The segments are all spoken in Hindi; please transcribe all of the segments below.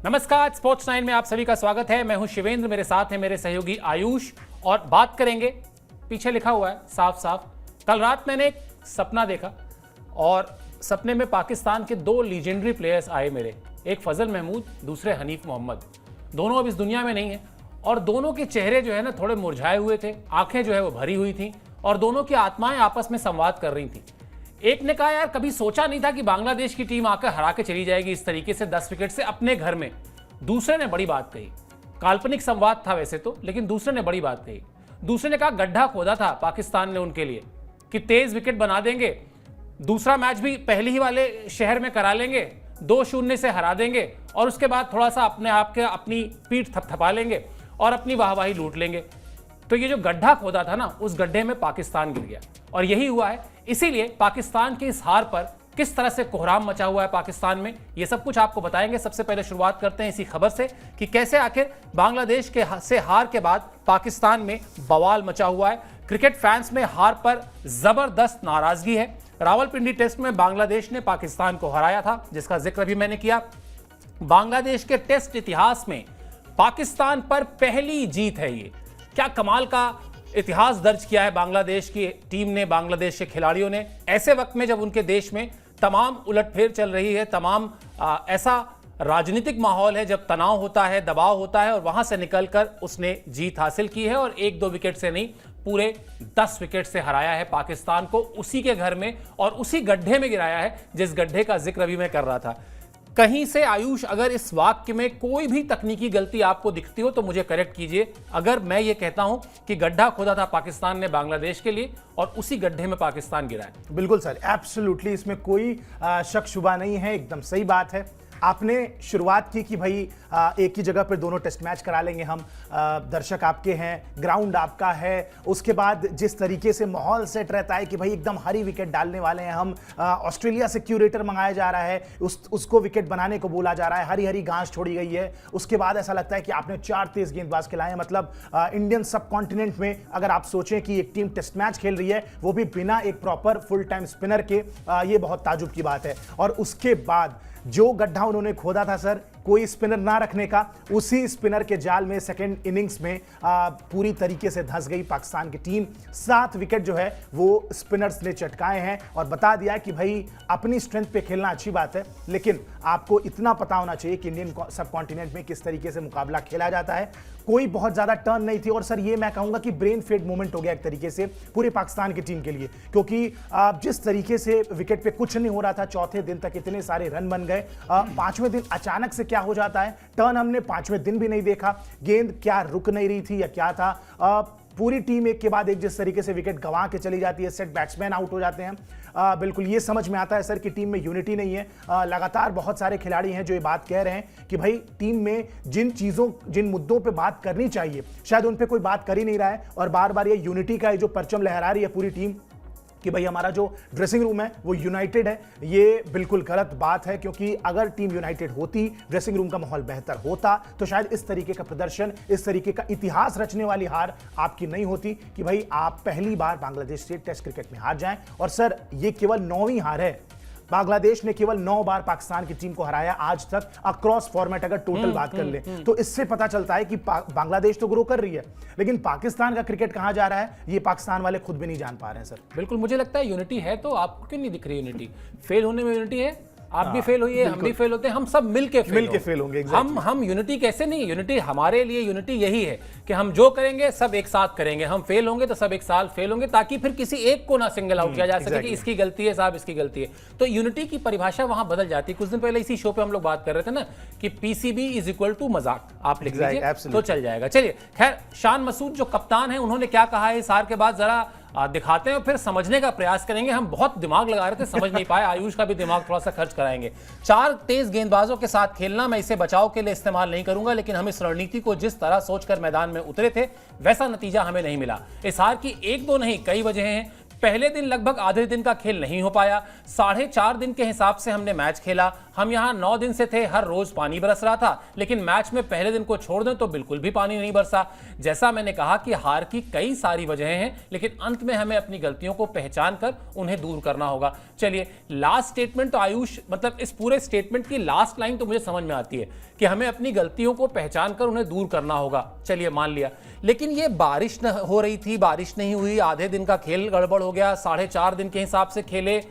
नमस्कार, स्पोर्ट्स 9 में आप सभी का स्वागत है। मैं हूं शिवेंद्र, मेरे साथ हैं मेरे सहयोगी आयुष और बात करेंगे। पीछे लिखा हुआ है साफ साफ, कल रात मैंने एक सपना देखा और सपने में पाकिस्तान के दो लीजेंडरी प्लेयर्स आए मेरे, एक फजल महमूद, दूसरे हनीफ मोहम्मद। दोनों अब इस दुनिया में नहीं है और दोनों के चेहरे जो है ना थोड़े मुरझाए हुए थे, आंखें जो है वो भरी हुई थी और दोनों की आत्माएं आपस में संवाद कर रही थी। एक ने कहा, यार कभी सोचा नहीं था कि बांग्लादेश की टीम आकर हरा के चली जाएगी इस तरीके से 10 विकेट से अपने घर में। दूसरे ने बड़ी बात कही, काल्पनिक संवाद था वैसे तो, लेकिन दूसरे ने बड़ी बात कही। दूसरे ने कहा गड्ढा खोदा था पाकिस्तान ने उनके लिए कि तेज विकेट बना देंगे, दूसरा मैच भी पहले ही वाले शहर में करा लेंगे, 2-0 से हरा देंगे और उसके बाद थोड़ा सा अपने आप के अपनी पीठ थपथपा लेंगे और अपनी वाहवाही लूट लेंगे। तो ये जो गड्ढा खोदा था ना, उस गड्ढे में पाकिस्तान गिर गया और यही हुआ है। इसीलिए पाकिस्तान की इस हार पर किस तरह से कोहराम मचा हुआ है पाकिस्तान में, ये सब कुछ आपको बताएंगे। सबसे पहले शुरुआत करते हैं इसी खबर से कि कैसे आखिर बांग्लादेश के से हार के बाद पाकिस्तान में बवाल मचा हुआ है। क्रिकेट फैंस में हार पर जबरदस्त नाराजगी है। रावलपिंडी टेस्ट में बांग्लादेश ने पाकिस्तान को हराया था, जिसका जिक्र भी मैंने किया। बांग्लादेश के टेस्ट इतिहास में पाकिस्तान पर पहली जीत है ये। क्या कमाल का इतिहास दर्ज किया है बांग्लादेश की टीम ने, बांग्लादेश के खिलाड़ियों ने, ऐसे वक्त में जब उनके देश में तमाम उलटफेर चल रही है, तमाम ऐसा राजनीतिक माहौल है, जब तनाव होता है, दबाव होता है, और वहां से निकलकर उसने जीत हासिल की है और 1-2 विकेट से नहीं, पूरे 10 विकेट से हराया है पाकिस्तान को, उसी के घर में और उसी गड्ढे में गिराया है जिस गड्ढे का जिक्र अभी मैं कर रहा था। कहीं से आयुष, अगर इस वाक्य में कोई भी तकनीकी गलती आपको दिखती हो तो मुझे करेक्ट कीजिए। अगर मैं ये कहता हूं कि गड्ढा खोदा था पाकिस्तान ने बांग्लादेश के लिए और उसी गड्ढे में पाकिस्तान गिरा है। बिल्कुल सर, एब्सोल्युटली, इसमें कोई शक शुबा नहीं है, एकदम सही बात है। आपने शुरुआत की कि भाई एक ही जगह पर दोनों टेस्ट मैच करा लेंगे हम, दर्शक आपके हैं, ग्राउंड आपका है, उसके बाद जिस तरीके से माहौल सेट रहता है कि भाई एकदम हरी विकेट डालने वाले हैं हम, ऑस्ट्रेलिया से क्यूरेटर मंगाया जा रहा है, उसको विकेट बनाने को बोला जा रहा है, हरी हरी घास छोड़ी गई है। उसके बाद ऐसा लगता है कि आपने 4 तेज गेंदबाज खिलाए हैं। मतलब इंडियन सब कॉन्टिनेंट में अगर आप सोचें कि एक टीम टेस्ट मैच खेल रही है, वो भी बिना एक प्रॉपर फुल टाइम स्पिनर के, ये बहुत ताजुब की बात है। और उसके बाद जो गड्ढा उन्होंने खोदा था सर, कोई स्पिनर ना रखने का, उसी स्पिनर के जाल में सेकंड इनिंग्स में पूरी तरीके से धंस गई पाकिस्तान की टीम। 7 विकेट जो है वो स्पिनर्स ने चटकाए हैं और बता दिया कि भाई अपनी स्ट्रेंथ पे खेलना अच्छी बात है, लेकिन आपको इतना पता होना चाहिए कि इंडियन सब कॉन्टिनेंट में किस तरीके से मुकाबला खेला जाता है। कोई बहुत ज्यादा टर्न नहीं थी और सर ये मैं कहूंगा कि ब्रेन फेड मोमेंट हो गया एक तरीके से पूरे पाकिस्तान की टीम के लिए, क्योंकि जिस तरीके से विकेट पे कुछ नहीं हो रहा था, चौथे दिन तक इतने सारे रन बन गए, 5वें दिन अचानक से क्या हो जाता है, टर्न हमने 5वें दिन भी नहीं देखा, गेंद क्या रुक नहीं रही थी या क्या था, पूरी टीम एक के बाद एक जिस तरीके से विकेट गंवा के चली जाती है, सेट बैट्समैन आउट हो जाते हैं। बिल्कुल ये समझ में आता है सर कि टीम में यूनिटी नहीं है। लगातार बहुत सारे खिलाड़ी हैं जो ये बात कह रहे हैं कि भाई टीम में जिन मुद्दों पे बात करनी चाहिए शायद उन पे कोई बात कर ही नहीं रहा है, और बार बार ये यूनिटी का जो परचम लहरा रही है पूरी टीम कि भाई हमारा जो ड्रेसिंग रूम है वो यूनाइटेड है, ये बिल्कुल गलत बात है। क्योंकि अगर टीम यूनाइटेड होती, ड्रेसिंग रूम का माहौल बेहतर होता, तो शायद इस तरीके का प्रदर्शन, इस तरीके का इतिहास रचने वाली हार आपकी नहीं होती कि भाई आप पहली बार बांग्लादेश से टेस्ट क्रिकेट में हार जाएं। और सर ये केवल 9वीं हार है। बांग्लादेश ने केवल 9 बार पाकिस्तान की टीम को हराया आज तक, अक्रॉस फॉर्मेट अगर टोटल बात कर ले तो इससे पता चलता है कि बांग्लादेश तो ग्रो कर रही है, लेकिन पाकिस्तान का क्रिकेट कहां जा रहा है ये पाकिस्तान वाले खुद भी नहीं जान पा रहे हैं सर। बिल्कुल, मुझे लगता है यूनिटी है, तो आपको क्यों नहीं दिख रही यूनिटी? फेल होने में यूनिटी है, आप भी फेल होइए, हम भी फेल होते हैं, हम सब मिलके फेल होंगे। हम यूनिटी कैसे नहीं, यूनिटी हमारे लिए यूनिटी यही है कि हम जो करेंगे सब एक साथ करेंगे, हम फेल होंगे तो सब एक साथ फेल होंगे, ताकि फिर किसी एक को ना सिंगल आउट किया जा सके कि इसकी गलती है साहब, इसकी गलती है। तो यूनिटी की परिभाषा वहां बदल जाती है। कुछ दिन पहले इसी शो पे हम लोग बात कर रहे थे ना कि पीसीबी इज इक्वल टू मजाक, आप लिख लीजिए तो चल जाएगा। चलिए खैर, शान मसूद जो कप्तान है उन्होंने क्या कहा है इस हार के बाद, जरा दिखाते हैं और फिर समझने का प्रयास करेंगे। हम बहुत दिमाग लगा रहे थे, समझ नहीं पाए, आयुष का भी दिमाग थोड़ा सा खर्च कराएंगे। 4 तेज गेंदबाजों के साथ खेलना मैं इसे बचाव के लिए इस्तेमाल नहीं करूंगा, लेकिन हम इस रणनीति को जिस तरह सोचकर मैदान में उतरे थे वैसा नतीजा हमें नहीं मिला। इस हार की 1-2 नहीं कई वजह हैं। पहले दिन लगभग आधे दिन का खेल नहीं हो पाया, 4.5 दिन के हिसाब से हमने मैच खेला। हम यहाँ 9 दिन से थे, हर रोज पानी बरस रहा था, लेकिन मैच में पहले दिन को छोड़ दें तो बिल्कुल भी पानी नहीं बरसा। जैसा मैंने कहा कि हार की कई सारी वजहें हैं, लेकिन अंत में हमें अपनी गलतियों को पहचान कर उन्हें दूर करना होगा। चलिए, लास्ट स्टेटमेंट तो आयुष, मतलब इस पूरे स्टेटमेंट की लास्ट लाइन तो मुझे समझ में आती है कि हमें अपनी गलतियों को पहचान कर उन्हें दूर करना होगा। चलिए, मान लिया, लेकिन ये बारिश न हो रही थी, बारिश नहीं हुई, आधे दिन का खेल गड़बड़ हो गया, 4.5 दिन के हिसाब से खेले,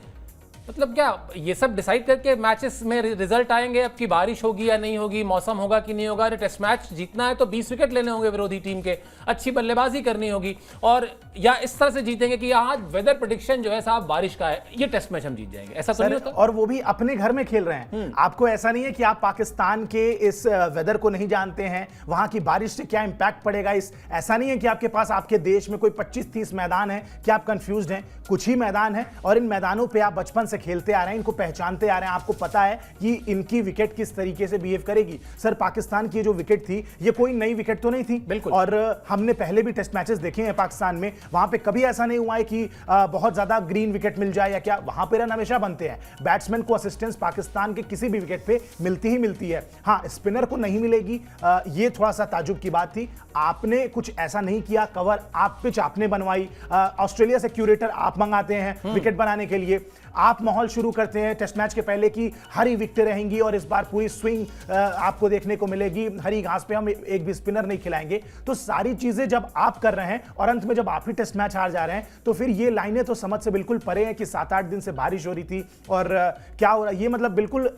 मतलब क्या ये सब डिसाइड करके मैचेस में रिजल्ट आएंगे अब की बारिश होगी या नहीं होगी, मौसम होगा कि नहीं होगा। अरे टेस्ट मैच जीतना है तो 20 विकेट लेने होंगे विरोधी टीम के, अच्छी बल्लेबाजी करनी होगी, और या इस तरह से जीतेंगे कि आज वेदर प्रेडिक्शन जो है साहब बारिश का है, ये टेस्ट मैच हम जीत जाएंगे, ऐसा तो नहीं होता। और वो भी अपने घर में खेल रहे हैं। आपको ऐसा नहीं है कि आप पाकिस्तान के इस वेदर को नहीं जानते हैं, वहां की बारिश से क्या इंपैक्ट पड़ेगा, ऐसा नहीं है कि आपके पास आपके देश में कोई 25-30 मैदान है कि आप कंफ्यूज्ड हैं। कुछ ही मैदान है और इन मैदानों पे आप बचपन से खेलते आ रहे हैं, इनको पहचानते आ रहे हैं, आपको पता है कि इनकी विकेट किस तरीके से बिहेव करेगी। सर, पाकिस्तान की जो विकेट थी ये कोई नई विकेट तो नहीं थी, बिल्कुल। और हमने पहले भी टेस्ट मैचेस देखे हैं पाकिस्तान में, वहां पे कभी ऐसा नहीं हुआ है कि बहुत ज्यादा ग्रीन विकेट मिल जाए या क्या, वहां पे रन हमेशा बनते हैं। बैट्समैन को असिस्टेंस पाकिस्तान के किसी भी विकेट पे मिलती ही मिलती है। हाँ, स्पिनर को नहीं मिलेगी, ये थोड़ा सा ताजुब की बात थी। आपने कुछ ऐसा नहीं किया, कवर आप पिच आपने बनवाई, ऑस्ट्रेलिया से क्यूरेटर आप मंगाते हैं विकेट बनाने के लिए, आप माहौल शुरू करते हैं टेस्ट मैच के पहले की हरी विकेटें रहेंगी और इस बार पूरी स्विंग आपको देखने को मिलेगी, हरी घास पे हम एक भी स्पिनर नहीं खिलाएंगे। तो सारी चीजें जब आप कर रहे हैं और अंत में जब आप ही टेस्ट मैच हार जा रहे हैं, तो फिर ये लाइनें तो समझ से बिल्कुल परे हैं कि 7-8 दिन से बारिश हो रही थी और क्या हो रहा है, ये मतलब बिल्कुल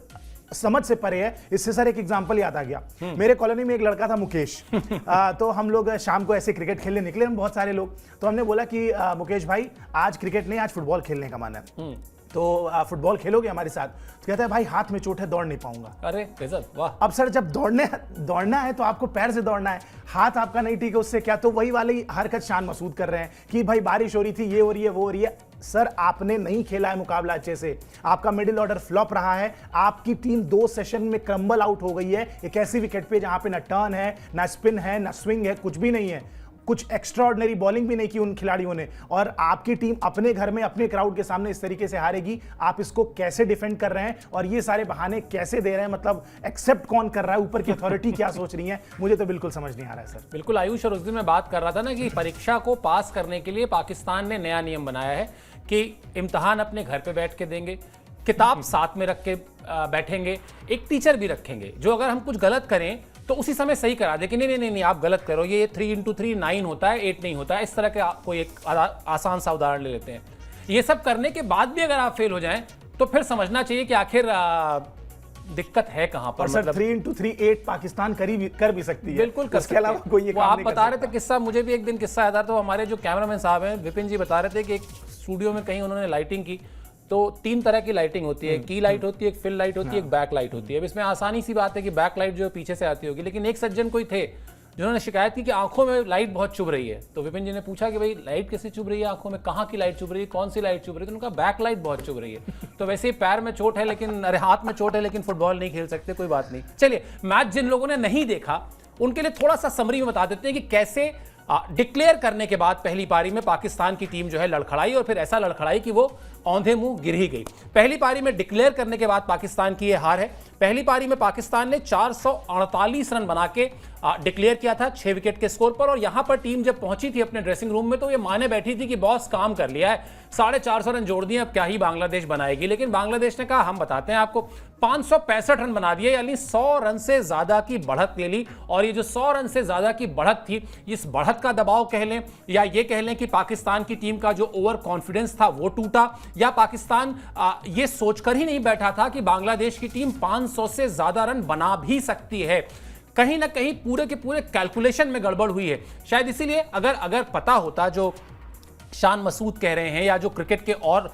समझ से परे है। इससे सर एक एग्जांपल याद आ गया, मेरे कॉलोनी में एक लड़का था मुकेश, तो हम लोग शाम को ऐसे क्रिकेट खेलने निकले, हम बहुत सारे लोग, तो हमने बोला कि मुकेश भाई आज क्रिकेट नहीं, आज फुटबॉल खेलने का मन है, तो फुटबॉल खेलोगे हमारे साथ? तो कहता है भाई हाथ में चोट है, दौड़ नहीं पाऊंगा। अरे गजब, वाह। अब सर जब दौड़ना है तो आपको पैर से दौड़ना है, हाथ आपका नहीं ठीक है, उससे क्या? तो वही वाली हरकत शान मसूद कर रहे हैं कि भाई बारिश हो रही थी, ये हो रही है, वो हो रही है। सर, आपने नहीं खेला है मुकाबला अच्छे से, आपका मिडिल ऑर्डर फ्लॉप रहा है, आपकी टीम 2 सेशन में क्रम्बल आउट हो गई है एक ऐसी विकेट पे जहां पे ना टर्न है, ना स्पिन है, ना स्विंग है, कुछ भी नहीं है, कुछ एक्स्ट्राऑर्डिनरी बॉलिंग भी नहीं की उन खिलाड़ियों ने, और आपकी टीम अपने घर में अपने क्राउड के सामने इस तरीके से हारेगी। आप इसको कैसे डिफेंड कर रहे हैं और ये सारे बहाने कैसे दे रहे हैं? मतलब एक्सेप्ट कौन कर रहा है? ऊपर की अथॉरिटी क्या सोच रही है? मुझे तो बिल्कुल समझ नहीं आ रहा है सर। बिल्कुल आयुष, और उस दिन मैं बात कर रहा था ना कि परीक्षा को पास करने के लिए पाकिस्तान ने नया नियम बनाया है कि इम्तिहान अपने घर पे बैठ के देंगे, किताब साथ में रख के बैठेंगे, एक टीचर भी रखेंगे जो अगर हम कुछ गलत करें तो उसी समय सही करा दे कि नहीं नहीं नहीं आप गलत करो, ये 3x3 9 होता है, 8 नहीं होता है। इस तरह के कोई एक आसान सा उदाहरण ले लेते हैं। ये सब करने के बाद भी अगर आप फेल हो जाएं तो फिर समझना चाहिए कि आखिर दिक्कत है कहां पर। मतलब 3x3 8 पाकिस्तान कर भी सकती है, बिल्कुल कर सकती है। अलावा कोई ये काम आप नहीं बता रहे थे किस्सा, मुझे भी एक दिन किस्सा याद आ, तो हमारे जो कैमरामैन साहब हैं विपिन जी बता रहे थे कि एक स्टूडियो में कहीं उन्होंने लाइटिंग की, तो 3 तरह की लाइटिंग होती है, की लाइट होती है, एक फिल लाइट होती है, एक बैक लाइट होती है। अब इसमें आसानी सी बात है कि बैक लाइट जो पीछे से आती होगी, लेकिन एक सज्जन कोई थे जिन्होंने शिकायत की कि आंखों में लाइट बहुत चुभ रही है। तो विपिन जी ने पूछा कि भाई लाइट कैसे चुभ रही है आंखों में, कहाँ की लाइट चुभ रही है, कौन सी लाइट चुभ रही है? तो उनका बैक लाइट बहुत चुभ रही है। तो वैसे ही पैर में चोट है, लेकिन अरे हाथ में चोट है लेकिन फुटबॉल नहीं खेल सकते, कोई बात नहीं। चलिए, मैच जिन लोगों ने नहीं देखा उनके लिए थोड़ा सा समरी में बता देते हैं कि कैसे डिक्लेयर करने के बाद पहली पारी में पाकिस्तान की टीम जो है लड़खड़ाई, और फिर ऐसा लड़खड़ाई कि वो औंधे मुंह गिर ही गई। पहली पारी में डिक्लेयर करने के बाद पाकिस्तान की ये हार है। पहली पारी में पाकिस्तान ने 448 रन बना के डिक्लेयर किया था 6 विकेट के स्कोर पर, और यहां पर टीम जब पहुंची थी अपने ड्रेसिंग रूम में तो ये माने बैठी थी कि बॉस काम कर लिया है, 450 रन जोड़ दिए, अब क्या ही बांग्लादेश बनाएगी। लेकिन बांग्लादेश ने कहा हम बताते हैं आपको, 565 रन बना दिए, यानी 100 रन से ज्यादा की बढ़त ले ली। और ये जो 100 रन से ज्यादा की बढ़त थी, इस बढ़त का दबाव कह लें या ये कह लें कि पाकिस्तान की टीम का जो ओवर कॉन्फिडेंस था वो टूटा, या पाकिस्तान ये सोचकर ही नहीं बैठा था कि बांग्लादेश की टीम 500 से ज्यादा रन बना भी सकती है। कहीं ना कहीं पूरे के पूरे कैलकुलेशन में गड़बड़ हुई है। शायद इसीलिए अगर पता होता, जो शान मसूद कह रहे हैं या जो क्रिकेट के और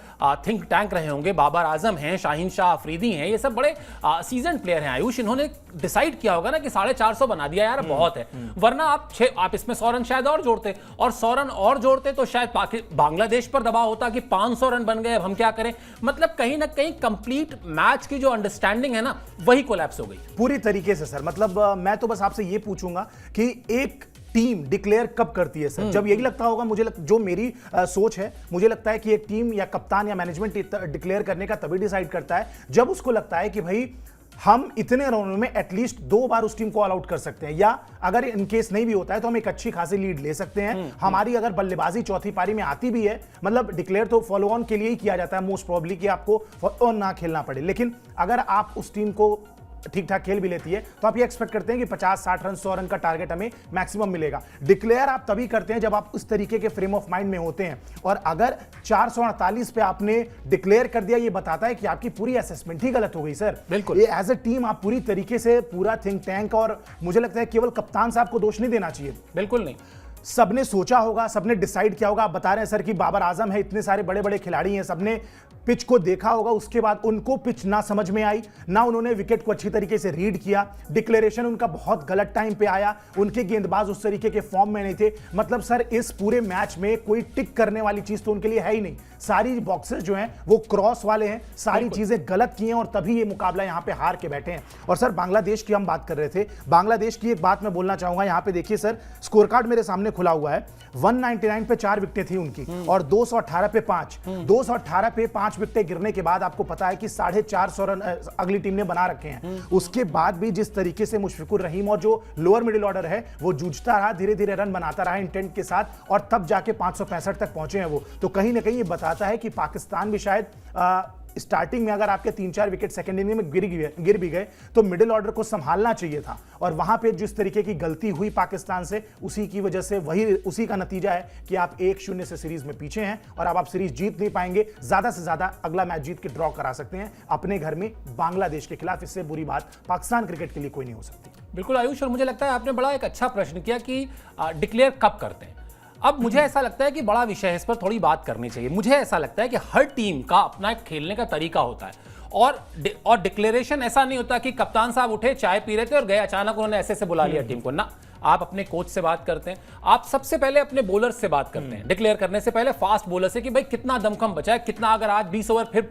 थिंक टैंक रहे होंगे, बाबर आजम हैं, शाहीन शाह अफरीदी हैं, ये सब बड़े सीजन प्लेयर हैं आयुष, इन्होंने डिसाइड किया होगा ना कि 450 बना दिया यार बहुत है, वरना आप इसमें 100 रन शायद और जोड़ते, और 100 रन और जोड़ते तो शायद बांग्लादेश पर दबाव होता कि 500 रन बन गए, अब हम क्या करें। मतलब कहीं ना कहीं कंप्लीट मैच की जो अंडरस्टैंडिंग है ना, वही कोलैप्स हो गई पूरी तरीके से सर। मतलब मैं तो बस आपसे ये पूछूंगा कि एक टीम डिक्लेयर कब करती है सर? जब यही लगता होगा जो मेरी सोच है, मुझे लगता है कि एक टीम या कप्तान या मैनेजमेंट डिक्लेयर करने का तभी डिसाइड करता है जब उसको लगता है कि भाई हम इतने रनों में एटलीस्ट 2 बार उस टीम को ऑल आउट कर सकते हैं, या अगर इन केस नहीं भी होता है तो हम एक अच्छी खासी लीड ले सकते हैं। हमारी अगर बल्लेबाजी चौथी पारी में आती भी है, मतलब डिक्लेयर तो फॉलो ऑन के लिए ही किया जाता है मोस्ट प्रोबेबली, कि आपको फॉलो ऑन ना खेलना पड़े, लेकिन अगर आप उस टीम को ठीक ठाक खेल भी लेती है तो आप ये एक्सपेक्ट करते हैं कि 50-60 रन 100 रन का टारगेट हमें मैक्सिमम मिलेगा। डिक्लेयर आप तभी करते हैं जब आप उस तरीके के फ्रेम ऑफ माइंड में होते हैं, और अगर 448 पे आपने डिक्लेयर कर दिया, ये बताता है कि आपकी पूरी असेसमेंट ही गलत हो गई सर। बिल्कुल, ये एज ए टीम आप पूरी तरीके से पूरा थिंक टैंक, और मुझे लगता है केवल कप्तान साहब को दोष नहीं देना चाहिए। बिल्कुल नहीं, सबने सोचा होगा, सबने डिसाइड किया होगा। आप बता रहे हैं सर कि बाबर आजम है, इतने सारे बड़े बड़े खिलाड़ी हैं, सबने पिच को देखा होगा, उसके बाद उनको पिच ना समझ में आई, ना उन्होंने विकेट को अच्छी तरीके से रीड किया, डिक्लेरेशन उनका बहुत गलत टाइम पे आया, उनके गेंदबाज उस तरीके के फॉर्म में नहीं थे। मतलब सर इस पूरे मैच में कोई टिक करने वाली चीज तो उनके लिए है ही नहीं। सारी बॉक्सेस जो हैं वो क्रॉस वाले हैं, सारी चीजें गलत की हैं, और तभी ये मुकाबला यहां पे हार के बैठे हैं। और सर बांग्लादेश की हम बात कर रहे थे, बांग्लादेश की एक बात मैं बोलना चाहूंगा। यहां पे देखिए सर, स्कोर कार्ड मेरे सामने खुला हुआ है। 199 पे 4 विकेटें थी उनकी, और 218 पे 5। 218 पे 5 विकेटें गिरने के बाद आपको पता है कि 450 रन अगली टीम ने बना रखे हैं। उसके बाद भी जिस तरीके से मुशफिकुर रहीम और जो लोअर मिडिल ऑर्डर है वो जूझता रहा, धीरे धीरे रन बनाता रहा इंटेंट के साथ, और तब जाके 565 तक पहुंचे हैं वो। तो कहीं ना कहीं ये बताता है कि पाकिस्तान भी शायद स्टार्टिंग में अगर आपके 3-4 विकेट सेकंड इनिंग में गिर भी गए तो मिडिल ऑर्डर को संभालना चाहिए था, और वहां पे जिस तरीके की गलती हुई पाकिस्तान से, उसी की वजह से उसी का नतीजा है कि आप 1-0 से सीरीज में पीछे हैं, और अब आप सीरीज जीत नहीं पाएंगे। ज्यादा से ज्यादा अगला मैच जीत के ड्रॉ करा सकते हैं अपने घर में बांग्लादेश के खिलाफ। इससे बुरी बात पाकिस्तान क्रिकेट के लिए कोई नहीं हो सकती। बिल्कुल आयुष, और मुझे लगता है आपने बड़ा एक अच्छा प्रश्न किया कि डिक्लेयर कब करते हैं। अब मुझे ऐसा लगता है कि बड़ा विषय है, इस पर थोड़ी बात करनी चाहिए। मुझे ऐसा लगता है कि हर टीम का अपना एक खेलने का तरीका होता है, और डिक्लेरेशन ऐसा नहीं होता कि कप्तान साहब उठे, चाय पी रहे थे और गए, अचानक उन्होंने ऐसे बुला लिया टीम को ना। आप अपने कोच से बात करते हैं, आप सबसे पहले अपने बॉलर से बात करते हैं डिक्लेयर करने से पहले, फास्ट बॉलर से, कि भाई कितना दमखम बचा है, कितना अगर आज 20 ओवर फिर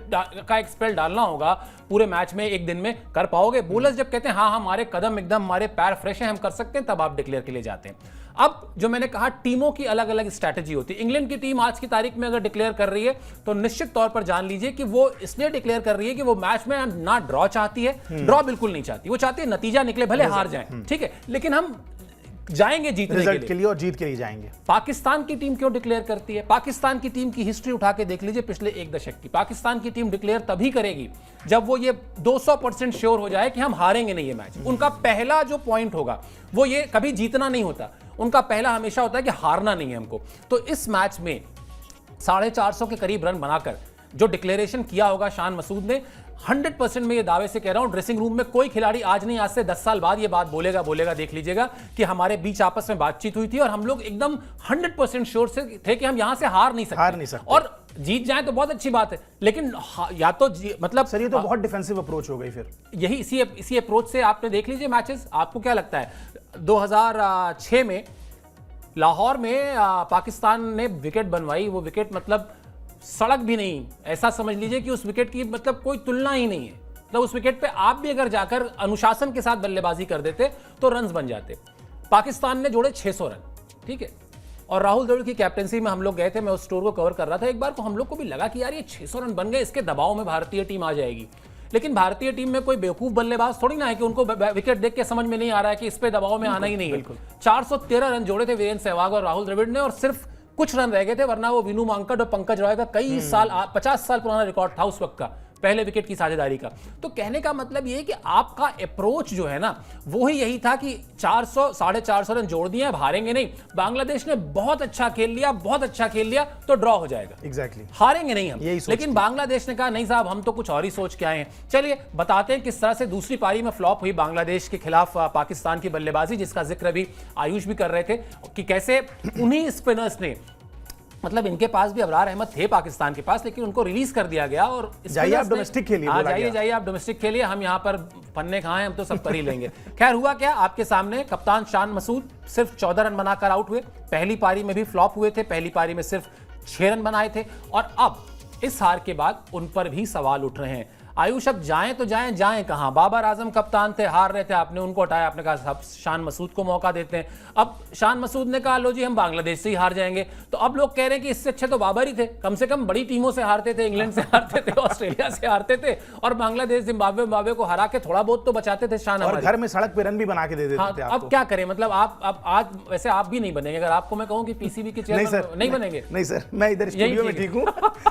का एक स्पेल डालना होगा पूरे मैच में, एक दिन में कर पाओगे। बॉलर्स जब कहते हैं हाँ हमारे कदम एकदम, हमारे पैर फ्रेश हैं, हम कर सकते हैं, तब आप डिक्लेयर के लिए जाते हैं। अब जो मैंने कहा, टीमों की अलग अलग स्ट्रैटेजी होती है। इंग्लैंड की टीम आज की तारीख में अगर डिक्लेयर कर रही है तो निश्चित तौर पर जान लीजिए कि वो इसलिए डिक्लेयर कर रही है कि वो मैच में ना ड्रॉ चाहती है, ड्रॉ बिल्कुल नहीं चाहती, वो चाहती है नतीजा निकले, भले हार जाए, ठीक है, लेकिन हम जाएंगे जीतने के लिए और जीत के लिए जाएंगे। पाकिस्तान की टीम क्यों डिक्लेयर करती है? पाकिस्तान की टीम की हिस्ट्री उठा के देख लीजिए पिछले 1 दशक की। पाकिस्तान की टीम डिक्लेयर तभी करेगी जब वो ये 200% श्योर हो जाए कि हम हारेंगे नहीं ये मैच। उनका पहला जो पॉइंट होगा वो ये कभी जीतना नहीं होता, उनका पहला हमेशा होता है कि हारना नहीं है हमको। तो इस मैच में 450 के करीब रन बनाकर जो डिक्लेरेशन किया होगा शान मसूद ने, 100% में ये दावे से कह रहा हूं, ड्रेसिंग रूम में कोई खिलाड़ी आज नहीं, आज से 10 साल बाद ये बात बोलेगा, देख लीजिएगा कि हमारे बीच आपस में बातचीत हुई थी और हम लोग एकदम 100% श्योर से थे कि हम यहां से हार नहीं सकते। और जीत जाए तो बहुत अच्छी बात है, लेकिन या तो मतलब सर ये तो बहुत डिफेंसिव अप्रोच हो गई। फिर यही इसी अप्रोच से आपने देख लीजिए मैचेस। आपको क्या लगता है 2006 में लाहौर में पाकिस्तान ने विकेट बनवाई, वो विकेट मतलब सड़क भी नहीं, ऐसा समझ लीजिए कि उस विकेट की मतलब कोई तुलना ही नहीं है। मतलब उस विकेट पे आप भी अगर जाकर अनुशासन के साथ बल्लेबाजी कर देते तो रन्स बन जाते। पाकिस्तान ने जोड़े 600 रन, ठीक है, और राहुल द्रविड़ की कैप्टनसी में हम लोग गए थे, मैं उस स्टोर को कवर कर रहा था एक बार, तो हम लोग को भी लगा कि यार ये 600 रन बन गए, इसके दबाव में भारतीय टीम आ जाएगी। लेकिन भारतीय टीम में कोई बेवकूफ बल्लेबाज थोड़ी ना है कि उनको विकेट देख के समझ में नहीं आ रहा है कि इस पे दबाव में आना ही नहीं है। 413 रन जोड़े थे वीरेंद्र सहवाग और राहुल द्रविड़ ने, और सिर्फ कुछ रन रह गए थे, वरना वो विनू मांकड़ और पंकज रॉय का कई साल 50 साल पुराना रिकॉर्ड था उस वक्त का, पहले विकेट की साझेदारी का। तो कहने का मतलब ये कि आपका अप्रोच जो है ना वो ही यही था कि 400-450 रन जोड़ दिए, हारेंगे नहीं। बांग्लादेश ने बहुत अच्छा खेल लिया तो ड्रॉ हो जाएगा, एग्जैक्टली हारेंगे नहीं हम। लेकिन बांग्लादेश ने कहा नहीं साहब, हम तो कुछ और ही सोच के आए हैं। चलिए बताते हैं किस तरह से दूसरी पारी में फ्लॉप हुई बांग्लादेश के खिलाफ पाकिस्तान की बल्लेबाजी, जिसका जिक्र भी आयुष भी कर रहे थे कि कैसे उन्हीं स्पिनर्स ने, मतलब इनके पास भी अबरार अहमद थे पाकिस्तान के पास, लेकिन उनको रिलीज कर दिया गया और जाइए आप डोमेस्टिक खेलिए, जाइए आप डोमेस्टिक खेलिए, हम यहाँ पर पन्ने कहाँ हैं, हम तो सब पर ही लेंगे। खैर हुआ क्या, आपके सामने कप्तान शान मसूद सिर्फ 14 रन बनाकर आउट हुए। पहली पारी में भी फ्लॉप हुए थे, पहली पारी में सिर्फ 6 रन बनाए थे, और अब इस हार के बाद उन पर भी सवाल उठ रहे हैं। आयुष अब जाएं तो जाएं कहां? बाबर आजम कप्तान थे, हार रहे थे, आपने उनको हटाया, आपने कहा साहब शान मसूद को मौका देते हैं। अब शान मसूद ने कहा लो जी हम बांग्लादेश से ही हार जाएंगे, तो अब लोग कह रहे हैं कि इससे अच्छे तो बाबर ही थे, कम से कम बड़ी टीमों से हारते थे, इंग्लैंड से हारते थे, ऑस्ट्रेलिया से हारते थे, और बांग्लादेश जिम्बाब्वे को हरा के थोड़ा बहुत तो बचाते थे शान, और घर में सड़क पे रन भी बना के दे देते थे आपको। अब क्या करें, मतलब आप आज वैसे आप भी नहीं बनेंगे, अगर आपको मैं कहूं कि पीसीबी के चेयरमैन नहीं बनेंगे? नहीं सर, मैं इधर स्टूडियो में ठीक हूं,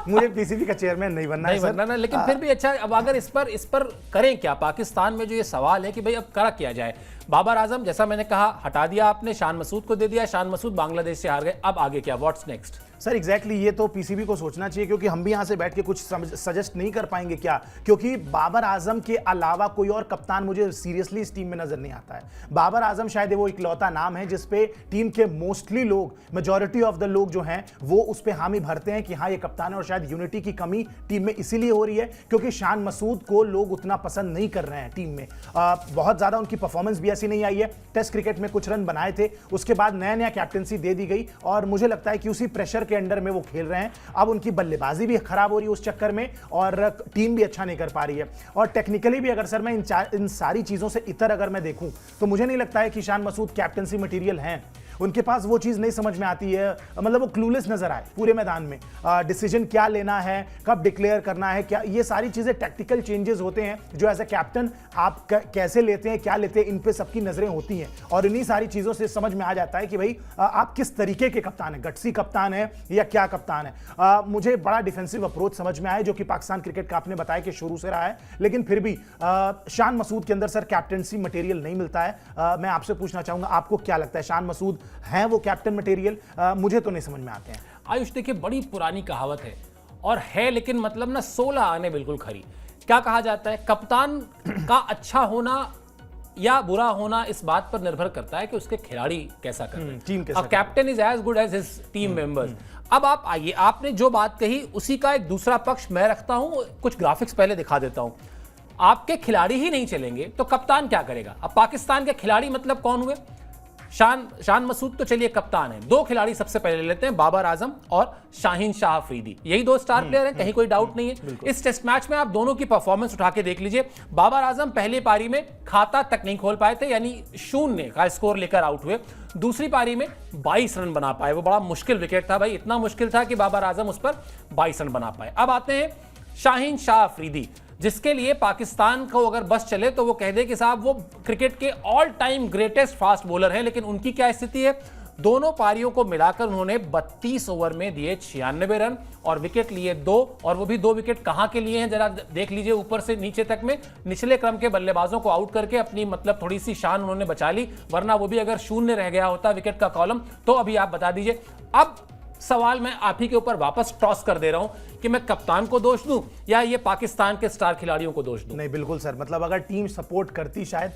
मुझे पीसीबी का चेयरमैन नहीं बनना है सर। लेकिन फिर भी अच्छा, अब अगर इस पर करें क्या? पाकिस्तान में जो ये सवाल है कि भाई अब क्या किया जाए। बाबर आजम जैसा मैंने कहा हटा दिया आपने, शान मसूद को दे दिया, शान मसूद बांग्लादेश से हार गए, अब आगे क्या? What's next? सर एग्जैक्टली ये तो पीसीबी को सोचना चाहिए, क्योंकि हम भी यहां से बैठ के कुछ सजेस्ट नहीं कर पाएंगे क्या, क्योंकि बाबर आजम के अलावा कोई और कप्तान मुझे सीरियसली इस टीम में नजर नहीं आता है। बाबर आजम शायद वो इकलौता नाम है जिसपे टीम के मोस्टली लोग, मेजॉरिटी ऑफ द लोग जो हैं वो उस पे हामी भरते हैं कि हाँ ये कप्तान है, और शायद यूनिटी की कमी टीम में इसीलिए हो रही है क्योंकि शान मसूद को लोग उतना पसंद नहीं कर रहे हैं टीम में। बहुत ज्यादा उनकी परफॉर्मेंस भी ऐसी नहीं आई है। टेस्ट क्रिकेट में कुछ रन बनाए थे, उसके बाद नया कैप्टनसी दे दी गई, और मुझे लगता है कि उसी प्रेशर के अंडर में वो खेल रहे हैं। अब उनकी बल्लेबाजी भी खराब हो रही है उस चक्कर में, और टीम भी अच्छा नहीं कर पा रही है। और टेक्निकली भी अगर सर मैं इन सारी चीजों से इतर अगर मैं देखूं तो मुझे नहीं लगता है कि शान मसूद कैप्टनसी मटेरियल हैं। उनके पास वो चीज़ नहीं समझ में आती है, मतलब वो क्लूलेस नजर आए पूरे मैदान में। डिसीजन क्या लेना है, कब डिक्लेयर करना है, क्या, ये सारी चीज़ें टैक्टिकल चेंजेस होते हैं जो एज ए कैप्टन आप कैसे लेते हैं, क्या लेते हैं, इन पे सबकी नज़रें होती हैं। और इन्हीं सारी चीज़ों से समझ में आ जाता है कि भाई आप किस तरीके के कप्तान हैं, गट्सी कप्तान है या क्या कप्तान है। मुझे बड़ा डिफेंसिव अप्रोच समझ में आया जो कि पाकिस्तान क्रिकेट का आपने बताया कि शुरू से रहा है, लेकिन फिर भी शान मसूद के अंदर सर कैप्टनसी मटेरियल नहीं मिलता है। मैं आपसे पूछना चाहूंगा आपको क्या लगता है, शान मसूद हैं वो कैप्टन मटेरियल? मुझे तो नहीं समझ में आते हैं। आयुष देखिए बड़ी पुरानी कहावत है, लेकिन मतलब ना 16 आने बिल्कुल खरी। क्या कहा जाता है, कप्तान का अच्छा होना या बुरा होना इस बात पर निर्भर करता है कि उसके खिलाड़ी कैसा कर रहे हैं, टीम कैसा। Captain is as good as his team members. अब आप आइए, आपने जो बात कही उसी का एक दूसरा पक्ष मैं रखता हूं, कुछ ग्राफिक्स पहले दिखा देता हूं। आपके खिलाड़ी ही नहीं चलेंगे तो कप्तान क्या करेगा? अब पाकिस्तान के खिलाड़ी मतलब कौन हुए? शान मसूद तो चलिए कप्तान है, दो खिलाड़ी सबसे पहले लेते हैं, बाबर आजम और शाहीन शाह अफरीदी, यही दो स्टार प्लेयर हैं, कहीं कोई डाउट नहीं है। इस टेस्ट मैच में आप दोनों की परफॉर्मेंस उठा के देख लीजिए। बाबर आजम पहली पारी में खाता तक नहीं खोल पाए थे, यानी 0 का स्कोर लेकर आउट हुए। दूसरी पारी में 22 रन बना पाए, वो बड़ा मुश्किल विकेट था भाई, इतना मुश्किल था कि बाबर आजम उस पर 22 रन बना पाए। अब आते हैं शाहीन शाह अफरीदी, जिसके लिए पाकिस्तान को अगर बस चले तो वो कह दे कि साहब वो क्रिकेट के all time greatest fast bowler हैं, लेकिन उनकी क्या स्थिति है? दोनों पारियों को मिलाकर उन्होंने 32 ओवर में दिए 96 रन और विकेट लिए 2, और वो भी 2 विकेट कहां के लिए हैं जरा देख लीजिए, ऊपर से नीचे तक में निचले क्रम के बल्लेबाजों को आउट करके अपनी मतलब थोड़ी सी शान उन्होंने बचा ली, वरना वो भी अगर 0 रह गया होता विकेट का कॉलम तो अभी आप बता दीजिए। अब सवाल मैं आप ही के ऊपर वापस टॉस कर दे रहा हूं कि मैं कप्तान को दोष दूं या ये पाकिस्तान के स्टार खिलाड़ियों को दोष दूं? नहीं बिल्कुल सर, मतलब अगर टीम सपोर्ट करती शायद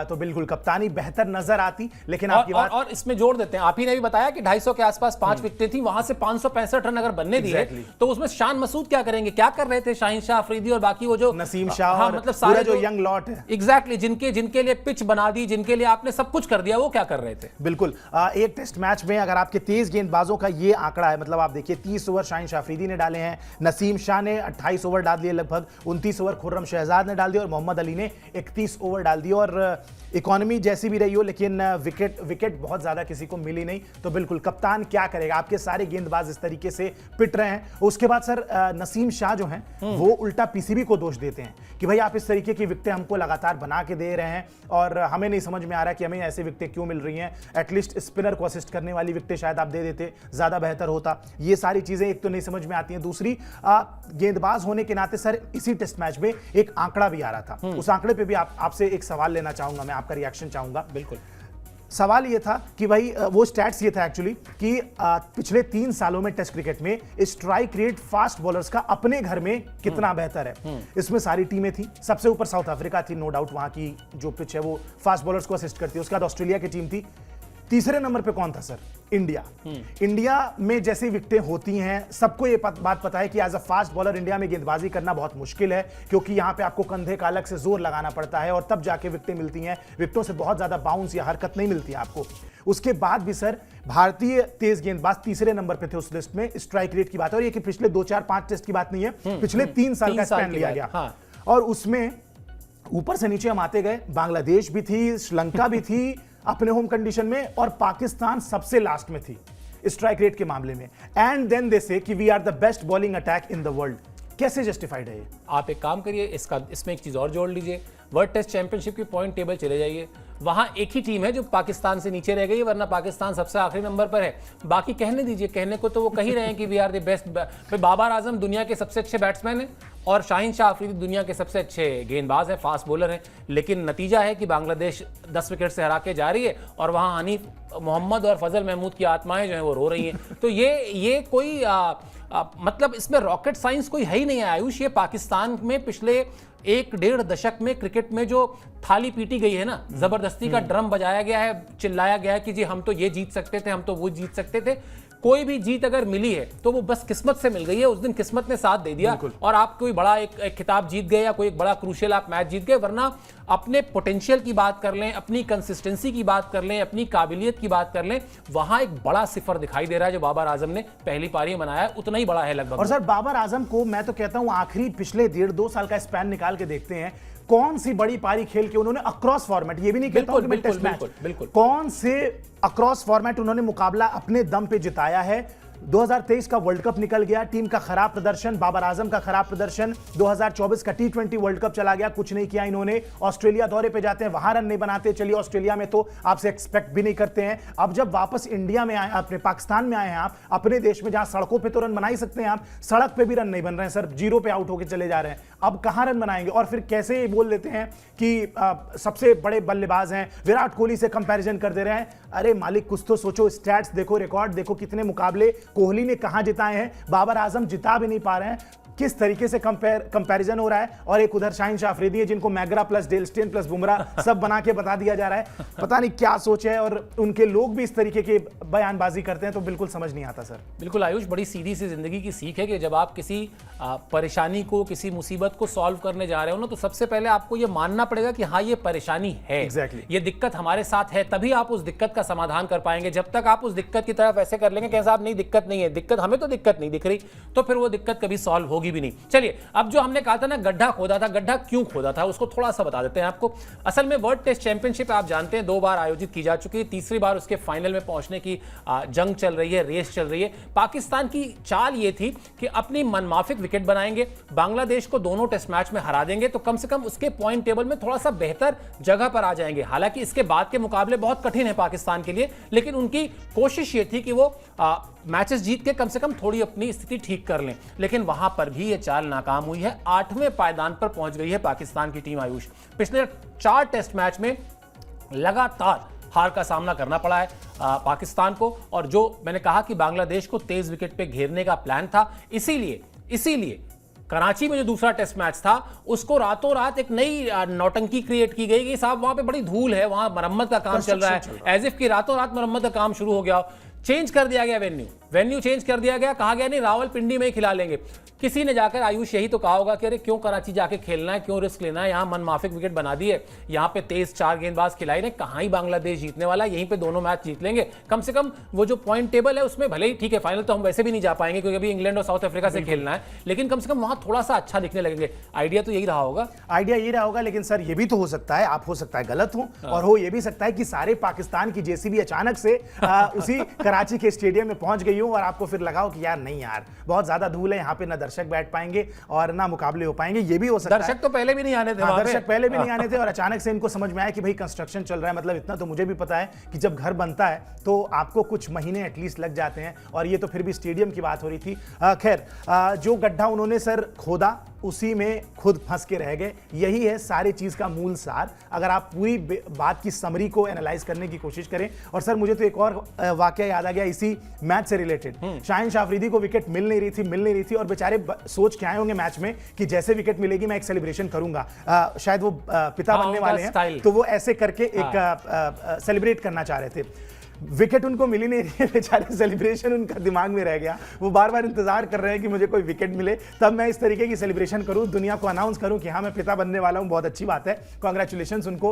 तो बिल्कुल कप्तानी बेहतर नजर आती, लेकिन आपकी बात और इसमें जोड़ देते हैं, आप ही ने भी बताया कि 250 के आसपास 5 विकेटें थी, वहां से 565 रन अगर बनने दिए तो उसमें शान मसूद क्या करेंगे? क्या कर रहे थे शाहीन शाह अफरीदी और बाकी वो जो नसीम शाह और मतलब सारे जो यंग लॉट है, एग्जैक्टली जिनके लिए पिच बना दी, जिनके लिए आपने सब कुछ कर दिया, वो क्या कर रहे थे? बिल्कुल एक टेस्ट मैच में अगर आपके तेज गेंदबाजों का ये आंकड़ा है, मतलब आप देखिए 30 ओवर शाहीन शाह अफरीदी ने डाले हैं, नसीम शाह ने 28 ओवर डाल दिए, लगभग 29 ओवर खुर्रम शहजाद ने डाल दिए और मोहम्मद अली ने 31 ओवर डाल दिए। और इकोनॉमी जैसी भी रही हो, लेकिन विकेट बहुत ज्यादा किसी को मिली नहीं। तो बिल्कुल कप्तान क्या करेगा? आपके सारे गेंदबाज इस तरीके से पिट रहे हैं। उसके बाद सर नसीम शाह जो हैं वो उल्टा पीसीबी को दोष देते हैं कि भाई आप इस तरीके की विकेटें हमको लगातार बना के दे रहे हैं और हमें नहीं समझ में आ रहा कि हमें ऐसे विकेटें क्यों मिल रही हैं, एटलीस्ट स्पिनर को असिस्ट करने वाली विकेटें शायद आप दे देते, ज्यादा बेहतर होता। ये सारी चीजें एक तो नहीं समझ में आती हैं, दूसरी गेंदबाज होने के नाते सर इसी टेस्ट मैच में एक आंकड़ा भी आ रहा था, उस आंकड़े पे भी आपसे एक सवाल लेना चाहूंगा, मैं आपका रिएक्शन चाहूंगा। बिल्कुल। सवाल ये था कि भाई वो स्टैट्स ये था एक्चुअली कि पिछले 3 सालों में टेस्ट क्रिकेट में स्ट्राइक रेट फास्ट बॉलर्स का अपने घर में कितना बेहतर है। इसमें सारी टीमें थी, सबसे ऊपर साउथ अफ्रीका थी, नो डाउट, वहां की जो पिच है वो फास्ट बॉलर्स को असिस्ट करती है। उसके बाद ऑस्ट्रेलिया की टीम थी। तीसरे नंबर पे कौन था सर? इंडिया। इंडिया में जैसी विकेटें होती हैं, सबको ये बात पता है कि as a fast bowler India में गेंदबाजी करना बहुत मुश्किल है, क्योंकि यहां पे आपको कंधे का अलग से जोर लगाना पड़ता है और तब जाके विकेटें मिलती हैं। विकेटों से बहुत ज्यादा बाउंस या हरकत नहीं मिलती है आपको। उसके बाद भी सर भारतीय तेज गेंदबाज तीसरे नंबर पे थे उस लिस्ट में। स्ट्राइक रेट की बात है, और ये कि पिछले 2, 4, 5 टेस्ट की बात नहीं है, पिछले 3 साल का स्पैन लिया गया। और उसमें ऊपर से नीचे हम आते गए, बांग्लादेश भी थी, श्रीलंका भी थी अपने होम कंडीशन में, और पाकिस्तान सबसे लास्ट में थी स्ट्राइक रेट के मामले में। एंड देन दे से कि we are the best bowling attack in the world. कैसे जस्टिफाइड है ये? आप एक काम करिए, इसमें एक चीज और जोड़ लीजिए, वर्ल्ड टेस्ट चैंपियनशिप की पॉइंट टेबल चले जाइए, वहां एक ही टीम है जो पाकिस्तान से नीचे रह गई, वरना पाकिस्तान सबसे आखिरी नंबर पर है। बाकी कहने दीजिए, कहने को तो वो कह ही रहे हैं कि we are the best. Babar Azam दुनिया के सबसे अच्छे बैट्समैन हैं और शाहीन शाह अफरीदी दुनिया के सबसे अच्छे गेंदबाज हैं, फास्ट बॉलर हैं, लेकिन नतीजा है कि बांग्लादेश 10 विकेट से हरा के जा रही है और वहां हनीफ मोहम्मद और फजल महमूद की आत्माएं जो हैं वो रो रही हैं। तो ये कोई मतलब इसमें रॉकेट साइंस कोई है ही नहीं है आयुष। ये पाकिस्तान में पिछले 1-1.5 दशक में क्रिकेट में जो थाली पीटी गई है ना, जबरदस्ती का ड्रम बजाया गया है, चिल्लाया गया है कि जी हम तो ये जीत सकते थे, हम तो वो जीत सकते थे। कोई भी जीत अगर मिली है तो वो बस किस्मत से मिल गई है, उस दिन किस्मत ने साथ दे दिया और आप कोई बड़ा एक खिताब जीत गए या कोई एक बड़ा क्रूशियल आप मैच जीत गए। वरना अपने पोटेंशियल की बात कर लें, अपनी कंसिस्टेंसी की बात कर लें, अपनी काबिलियत की बात कर लें, वहां एक बड़ा सिफर दिखाई दे रहा है जो बाबर आजम ने पहली पारी में बनाया, उतना ही बड़ा है लगभग। और सर बाबर आजम को मैं तो कहता हूं आखिरी पिछले 1.5-2 साल का स्पैन निकाल के देखते हैं, कौन सी बड़ी पारी खेल के उन्होंने अक्रॉस फॉर्मेट, ये भी नहीं कहता हूं कि मैं टेस्ट मैच, कौन से अक्रॉस फॉर्मेट उन्होंने मुकाबला अपने दम पे जिताया है। 2023 का वर्ल्ड कप निकल गया, टीम का खराब प्रदर्शन, बाबर आजम का खराब प्रदर्शन, 2024 का T20 वर्ल्ड कप चला गया, कुछ नहीं किया इन्होंने। ऑस्ट्रेलिया दौरे पे जाते हैं, वहां रन नहीं बनाते, चलिए ऑस्ट्रेलिया में तो आपसे एक्सपेक्ट भी नहीं करते हैं। अब जब वापस इंडिया में आए, अपने पाकिस्तान में आए हैं आप, अपने देश में जहां सड़कों पे तो रन बना ही सकते हैं आप, सड़क पे भी रन नहीं बन रहे हैं सर, 0 पे आउट होकर चले जा रहे हैं। अब कहां रन बनाएंगे? और फिर कैसे ये बोल लेते हैं कि सबसे बड़े बल्लेबाज हैं, विराट कोहली से कंपैरिजन कर दे रहे हैं। अरे मालिक कुछ तो सोचो, स्टैट्स देखो, रिकॉर्ड देखो, कितने मुकाबले कोहली ने कहां जिताए हैं, बाबर आजम जिता भी नहीं पा रहे हैं। किस तरीके से कंपैरिजन हो रहा है। और एक उधर शाहीन शाह अफरीदी है जिनको McGrath plus Dale Steyn plus Bumrah सब बना के बता दिया जा रहा है। पता नहीं क्या सोच है, और उनके लोग भी इस तरीके की बयानबाजी करते हैं तो बिल्कुल समझ नहीं आता सर। बिल्कुल आयुष, बड़ी सीधी सी जिंदगी की सीख है कि जब आप किसी परेशानी को, किसी मुसीबत को सॉल्व करने जा रहे हो ना, तो सबसे पहले आपको ये मानना पड़ेगा कि हाँ ये परेशानी है, ये दिक्कत हमारे साथ है, तभी आप उस दिक्कत का समाधान कर पाएंगे। जब तक आप उस दिक्कत की तरफ ऐसे कर लेंगे कि साहब नहीं दिक्कत नहीं है, दिक्कत हमें तो दिक्कत नहीं दिख रही, तो फिर वो दिक्कत कभी सॉल्व होगी भी नहीं। चलिए, अब जो हमने कहा था ना गड्ढा खोदा था, गड्ढा क्यों खोदा था उसको थोड़ा सा बता देते हैं आपको। असल में वर्ल्ड टेस्ट चैंपियनशिप आप जानते हैं 2 बार आयोजित की जा चुकी है, तीसरी बार उसके फाइनल में पहुंचने की जंग चल रही है, रेस चल रही है। पाकिस्तान की चाल ये थी कि अपनी मनमाफिक विकेट बनाएंगे, बांग्लादेश को दोनों टेस्ट मैच में हरा देंगे, तो कम से कम उसके पॉइंट टेबल में थोड़ा सा बेहतर जगह पर आ जाएंगे। हालांकि इसके बाद के मुकाबले बहुत कठिन है पाकिस्तान के लिए, लेकिन उनकी कोशिश ये थी कि वो मैचेस जीत के कम से कम थोड़ी अपनी स्थिति ठीक कर लें। लेकिन वहां पर भी ये चाल नाकाम हुई है, 8वें पायदान पर पहुंच गई है पाकिस्तान की टीम आयुष। पिछले 4 टेस्ट मैच में लगातार हार का सामना करना पड़ा है पाकिस्तान को, और जो मैंने कहा कि बांग्लादेश को तेज विकेट पे घेरने का प्लान था, इसीलिए कराची में जो दूसरा टेस्ट मैच था उसको रातों रात एक नई नौटंकी क्रिएट की गई कि साहब वहां पे बड़ी धूल है, वहां मरम्मत का काम चल रहा है, एज इफ कि रातों रात मरम्मत का काम शुरू हो गया। चेंज कर दिया गया वेन्यू चेंज कर दिया गया, कहा गया नहीं रावलपिंडी में ही खिला लेंगे। किसी ने जाकर आयुष यही तो कहा होगा कि अरे क्यों कराची जाके खेलना है, क्यों रिस्क लेना है, यहाँ मनमाफिक विकेट बना दिए, यहाँ पे तेज 4 गेंदबाज खिलाई ने, कहाँ ही बांग्लादेश जीतने वाला, यहीं पे दोनों मैच जीत लेंगे। कम से कम वो जो पॉइंट टेबल है उसमें भले ही ठीक है, फाइनल तो हम वैसे भी नहीं जा पाएंगे क्योंकि अभी इंग्लैंड और साउथ अफ्रीका से खेलना है, लेकिन कम से कम वहां थोड़ा सा अच्छा दिखने लगेंगे। आइडिया तो यही रहा होगा। लेकिन सर ये भी तो हो सकता है, आप हो सकता है गलत हो, और हो ये भी सकता है कि सारे पाकिस्तान की जेसीबी अचानक से उसी कराची के स्टेडियम में पहुंच गई हो और आपको फिर लगाओ कि यार नहीं यार बहुत ज्यादा धूल है, यहाँ पे ना दर्शक बैठ पाएंगे और ना मुकाबले हो पाएंगे। ये भी हो सकता है, दर्शक तो पहले भी नहीं आने थे, दर्शक पहले भी नहीं आने थे और अचानक से इनको समझ में आया कि भाई कंस्ट्रक्शन चल रहा है। मतलब इतना तो मुझे भी पता है कि जब घर बनता है तो आपको कुछ महीने एटलीस्ट लग जाते हैं, और ये तो फिर भी स्टेडियम की बात हो रही थी। खैर, जो गड्ढा उन्होंने सर खोदा उसी में खुद फंस के रह गए, यही है सारी चीज का मूल सार, अगर आप पूरी बात की समरी को एनालाइज करने की कोशिश करें। और सर मुझे तो एक और वाकया याद आ गया इसी मैच से रिलेटेड। शाहीन शाह अफरीदी को विकेट मिल नहीं रही थी और बेचारे सोच के आए होंगे मैच में कि जैसे विकेट मिलेगी मैं एक सेलिब्रेशन करूंगा। शायद वो पिता बनने वाले हैं, तो वो ऐसे करके एक सेलिब्रेट करना चाह रहे थे। विकेट उनको मिली नहीं रही, बेचारे सेलिब्रेशन उनका दिमाग में रह गया। वो बार बार इंतजार कर रहे हैं कि मुझे कोई विकेट मिले तब मैं इस तरीके की सेलिब्रेशन करूं, दुनिया को अनाउंस करूं कि हाँ मैं पिता बनने वाला हूं। बहुत अच्छी बात है, कांग्रेचुलेशंस उनको।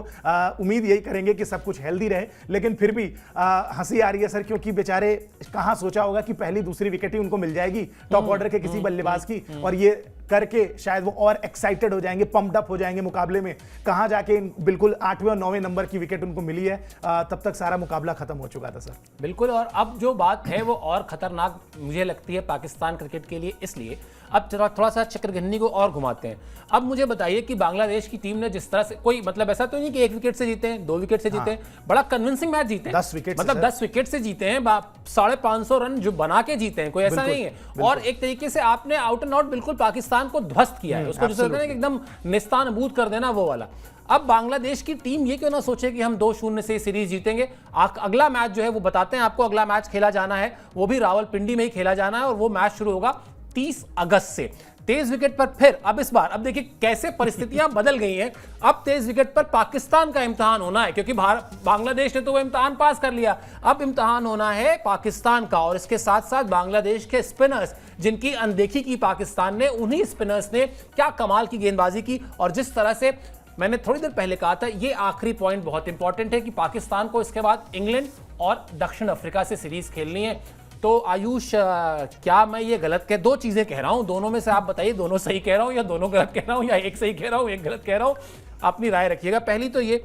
उम्मीद यही करेंगे कि सब कुछ हेल्दी रहे, लेकिन फिर भी हंसी आ रही है सर, क्योंकि बेचारे कहाँ सोचा होगा कि पहली दूसरी विकेट ही उनको मिल जाएगी टॉप ऑर्डर के किसी बल्लेबाज की, और ये करके शायद वो और एक्साइटेड हो जाएंगे, पम्प्ड अप हो जाएंगे मुकाबले में। कहां जाके बिल्कुल 8वें और 9वें नंबर की विकेट उनको मिली है, तब तक सारा मुकाबला खत्म हो चुका था सर। बिल्कुल, और अब जो बात है वो और खतरनाक मुझे लगती है पाकिस्तान क्रिकेट के लिए, इसलिए अब थोड़ा सा चक्रगन्नी को और घुमाते हैं। अब मुझे बताइए कि बांग्लादेश की टीम ने जिस तरह से, कोई मतलब ऐसा तो नहीं कि 1 विकेट से जीते हैं, 2 विकेट से जीते हैं, बड़ा कन्विंसिंग मैच जीते हैं, 10 विकेट मतलब 10 विकेट से जीते हैं, 550 रन जो बना के जीते हैं, कोई ऐसा नहीं है। और एक तरीके से आपने आउट एंड आउट बिल्कुल पाकिस्तान को ध्वस्त किया है, उसको जिसे कहते हैं कि एकदम निस्तानबूद कर देना, वो वाला। अब बांग्लादेश की टीम ये क्यों ना सोचे कि हम 2-0 से सीरीज जीतेंगे। अगला मैच जो है वो बताते हैं आपको, अगला मैच खेला जाना है, वो भी रावलपिंडी में ही खेला जाना है, और वो मैच शुरू होगा 30 अगस्त से। 23 विकेट पर फिर अब इस बार, अब देखिए कैसे परिस्थितियां बदल गई हैं। अब 23 विकेट पर पाकिस्तान का इम्तिहान होना है, क्योंकि बांग्लादेश ने तो वो इम्तिहान पास कर लिया, अब इम्तिहान होना है पाकिस्तान का। और इसके साथ साथ बांग्लादेश के स्पिनर्स, जिनकी अनदेखी की पाकिस्तान ने, उन्हीं स्पिनर्स ने क्या कमाल की गेंदबाजी की। और जिस तरह से मैंने थोड़ी देर पहले कहा था, ये आखिरी पॉइंट बहुत इंपॉर्टेंट है कि पाकिस्तान को इसके बाद इंग्लैंड और दक्षिण अफ्रीका से सीरीज खेलनी है। तो आयुष, क्या मैं ये गलत 2 चीजें कह रहा हूं, दोनों में से आप बताइए, दोनों सही कह रहा हूं या दोनों गलत कह रहा हूं, या एक सही कह रहा हूं एक गलत कह रहा हूं, अपनी राय रखिएगा। पहली तो ये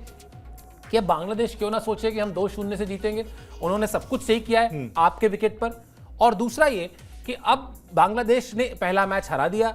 कि बांग्लादेश क्यों ना सोचे कि हम 2-0 से जीतेंगे, उन्होंने सब कुछ सही किया है आपके विकेट पर। और दूसरा ये कि अब बांग्लादेश ने पहला मैच हरा दिया,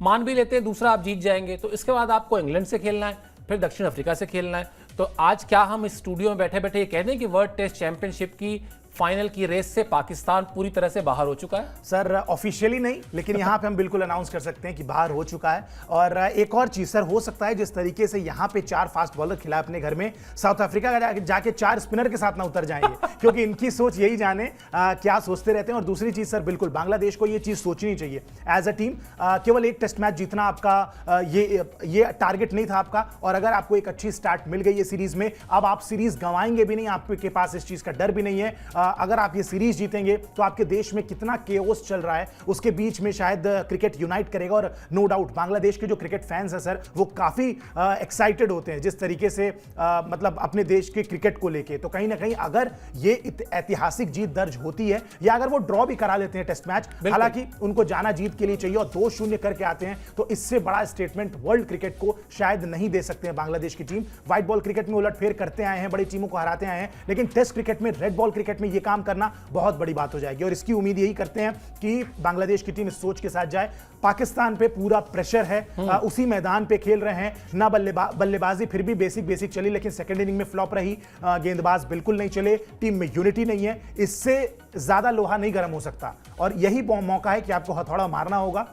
मान भी लेते हैं दूसरा आप जीत जाएंगे, तो इसके बाद आपको इंग्लैंड से खेलना है, फिर दक्षिण अफ्रीका से खेलना है। तो आज क्या हम इस स्टूडियो में बैठे बैठे ये कह दें कि वर्ल्ड टेस्ट चैंपियनशिप की फाइनल की रेस से पाकिस्तान पूरी तरह से बाहर हो चुका है? सर ऑफिशियली नहीं, लेकिन यहां पे हम बिल्कुल अनाउंस कर सकते हैं कि बाहर हो चुका है। और एक और चीज सर, हो सकता है जिस तरीके से यहां पे 4 फास्ट बॉलर खिलाए अपने घर में, साउथ अफ्रीका का जाके 4 स्पिनर के साथ ना उतर जाएंगे, क्योंकि इनकी सोच यही जाने क्या सोचते रहते हैं। और दूसरी चीज सर, बिल्कुल बांग्लादेश को ये चीज सोचनी चाहिए एज अ टीम, केवल एक टेस्ट मैच जीतना आपका ये टारगेट नहीं था आपका। और अगर आपको एक अच्छी स्टार्ट मिल गई है सीरीज में, अब आप सीरीज गंवाएंगे भी नहीं, आपके पास इस चीज का डर भी नहीं है। अगर आप ये सीरीज जीतेंगे तो आपके देश में कितना केओस चल रहा है, उसके बीच में शायद क्रिकेट यूनाइट करेगा। और नो डाउट बांग्लादेश के जो क्रिकेट फैंस हैं सर, वो काफी एक्साइटेड होते हैं जिस तरीके से मतलब अपने देश के क्रिकेट को लेके। तो कहीं ना कहीं अगर ये ऐतिहासिक जीत दर्ज होती है, या अगर वो ड्रॉ भी करा लेते हैं टेस्ट मैच, हालांकि उनको जाना जीत के लिए चाहिए, और 2-0 करके आते हैं, तो इससे बड़ा स्टेटमेंट वर्ल्ड क्रिकेट को शायद नहीं दे सकते हैं बांग्लादेश की टीम। व्हाइट बॉल क्रिकेट में उलटफेर करते आए हैं, बड़ी टीमों को हराते आए हैं, लेकिन टेस्ट क्रिकेट में, रेड बॉल क्रिकेट में ये काम करना बहुत बड़ी बात हो जाएगी। और इसकी उम्मीद यही करते हैं कि बांग्लादेश की टीम इस सोच के साथ जाए। पाकिस्तान पे पूरा प्रेशर है, उसी मैदान पे खेल रहे हैं ना, बल्लेबाजी फिर भी बेसिक चली, लेकिन सेकंड इनिंग में फ्लॉप रही, गेंदबाज बिल्कुल नहीं चले, टीम में यूनिटी नहीं है। इससे ज्यादा लोहा नहीं गर्म हो सकता, और यही मौका है कि आपको हथौड़ा मारना होगा।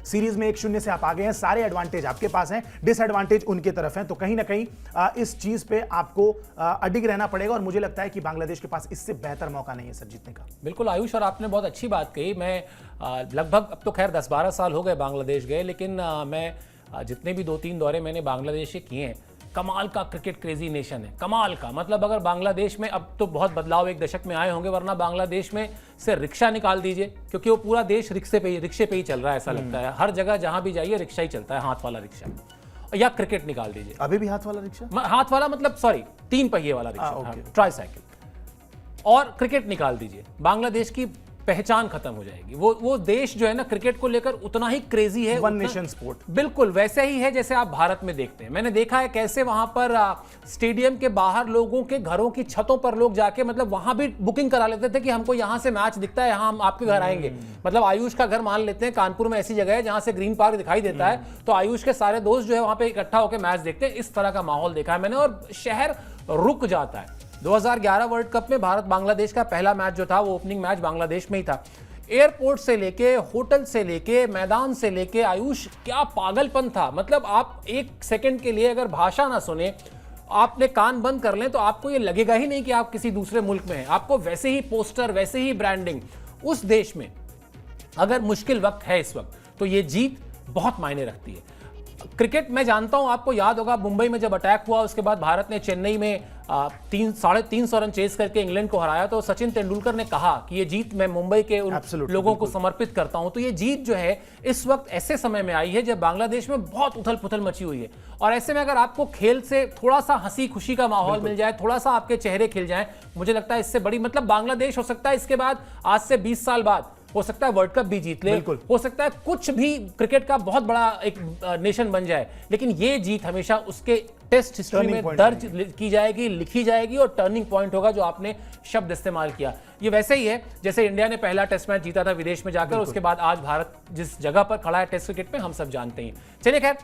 सीरीज में 1-0 से आप आगे हैं, सारे एडवांटेज आपके पास हैं, डिसएडवांटेज उनके तरफ हैं। तो कहीं ना कहीं इस चीज पे आपको अडिग रहना पड़ेगा, और मुझे लगता है कि बांग्लादेश के पास इससे बेहतर मौका नहीं है सर जीतने का। बिल्कुल आयुष, और आपने बहुत अच्छी बात कही। मैं लगभग, अब तो खैर 10-12 साल हो गए बांग्लादेश गए, लेकिन मैं जितने भी 2-3 दौरे मैंने बांग्लादेश के किए हैं, कमाल का क्रिकेट क्रेजी नेशन है, कमाल का। मतलब अगर बांग्लादेश में, अब तो बहुत बदलाव एक दशक में आए होंगे, वरना बांग्लादेश में से रिक्शा निकाल दीजिए, क्योंकि वो पूरा देश रिक्शे पे ही चल रहा है, ऐसा लगता है। हर जगह जहां भी जाइए रिक्शा ही चलता है, हाथ वाला रिक्शा, या क्रिकेट निकाल दीजिए। अभी भी हाथ वाला रिक्शा, हाथ वाला मतलब सॉरी 3 पहिए वाला रिक्शा, ट्राईसाइकिल, और क्रिकेट निकाल दीजिए, बांग्लादेश की पहचान खत्म हो जाएगी। वो देश जो है ना, क्रिकेट को लेकर उतना ही क्रेजी है, वन नेशन स्पोर्ट, बिल्कुल वैसे ही है जैसे आप भारत में देखते हैं। मैंने देखा है कैसे वहां पर स्टेडियम के बाहर लोगों के घरों की छतों पर लोग जाके, मतलब वहां भी बुकिंग करा लेते थे कि हमको यहां से मैच दिखता है, यहां हम आपके घर आएंगे। मतलब आयुष का घर मान लेते हैं कानपुर में, ऐसी जगह है जहां से ग्रीन पार्क दिखाई देता है, तो आयुष के सारे दोस्त जो है वहां पे इकट्ठा होकर मैच देखते हैं। इस तरह का माहौल देखा है मैंने, और शहर रुक जाता है। 2011 वर्ल्ड कप में भारत बांग्लादेश का पहला मैच जो था, वो ओपनिंग मैच बांग्लादेश में ही था। एयरपोर्ट से लेके, होटल से लेके, मैदान से लेके, आयुष क्या पागलपन था। मतलब आप एक सेकंड के लिए अगर भाषा ना सुने, आपने कान बंद कर लें, तो आपको ये लगेगा ही नहीं कि आप किसी दूसरे मुल्क में हैं। आपको वैसे ही पोस्टर, वैसे ही ब्रांडिंग। उस देश में अगर मुश्किल वक्त है इस वक्त, तो ये जीत बहुत मायने रखती है। क्रिकेट मैं जानता हूं, आपको याद होगा मुंबई में जब अटैक हुआ, उसके बाद भारत ने चेन्नई में 300-350 रन चेस करके इंग्लैंड को हराया, तो सचिन तेंदुलकर ने कहा कि ये जीत मैं मुंबई के उन लोगों को समर्पित करता हूं। तो ये जीत जो है इस वक्त ऐसे समय में आई है जब बांग्लादेश में बहुत उथल पुथल मची हुई है, और ऐसे में अगर आपको खेल से थोड़ा सा हंसी खुशी का माहौल मिल जाए, थोड़ा सा आपके चेहरे खिल जाए, मुझे लगता है इससे बड़ी, मतलब बांग्लादेश हो सकता है इसके बाद आज से 20 साल बाद हो सकता है वर्ल्ड कप भी जीत ले, बिल्कुल। हो सकता है कुछ भी क्रिकेट का बहुत बड़ा एक नेशन बन जाए, लेकिन ये जीत हमेशा उसके टेस्ट हिस्ट्री Turning में point दर्ज की जाएगी, लिखी जाएगी, और टर्निंग पॉइंट होगा, जो आपने शब्द इस्तेमाल किया। ये वैसे ही है जैसे इंडिया ने पहला टेस्ट मैच जीता था विदेश में जाकर, उसके बाद आज भारत जिस जगह पर खड़ा है टेस्ट क्रिकेट में, हम सब जानते हैं। चलिए खैर,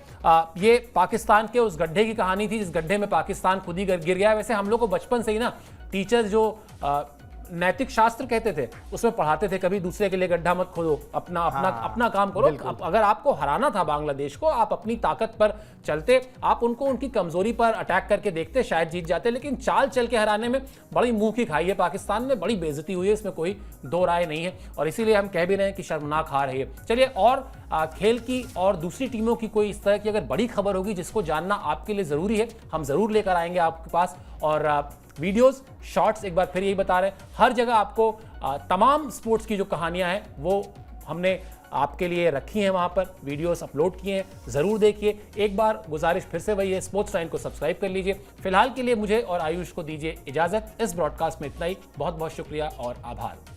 ये पाकिस्तान के उस गड्ढे की कहानी थी, जिस गड्ढे में पाकिस्तान खुद ही गिर गया। वैसे हम लोग को बचपन से ही ना टीचर्स जो नैतिक शास्त्र कहते थे उसमें पढ़ाते थे, कभी दूसरे के लिए गड्ढा मत खोदो, अपना काम करो। अगर आपको हराना था बांग्लादेश को, आप अपनी ताकत पर चलते, आप उनको उनकी कमजोरी पर अटैक करके देखते, शायद जीत जाते। लेकिन चाल चल के हराने में बड़ी मुंह की खाई है पाकिस्तान में, बड़ी बेइज्जती हुई है, इसमें कोई दो राय नहीं है, और इसीलिए हम कह भी रहे हैं कि शर्मनाक हार है ये। चलिए, और खेल की और दूसरी टीमों की कोई इस तरह की अगर बड़ी खबर होगी जिसको जानना आपके लिए जरूरी है, हम जरूर लेकर आएंगे आपके पास। और वीडियोस, शॉर्ट्स, एक बार फिर यही बता रहे हैं, हर जगह आपको तमाम स्पोर्ट्स की जो कहानियां हैं वो हमने आपके लिए रखी हैं, वहां पर वीडियोस अपलोड किए हैं, जरूर देखिए। एक बार गुजारिश फिर से वही है, स्पोर्ट्स लाइन को सब्सक्राइब कर लीजिए। फिलहाल के लिए मुझे और आयुष को दीजिए इजाजत। इस ब्रॉडकास्ट में इतना ही। बहुत बहुत शुक्रिया और आभार।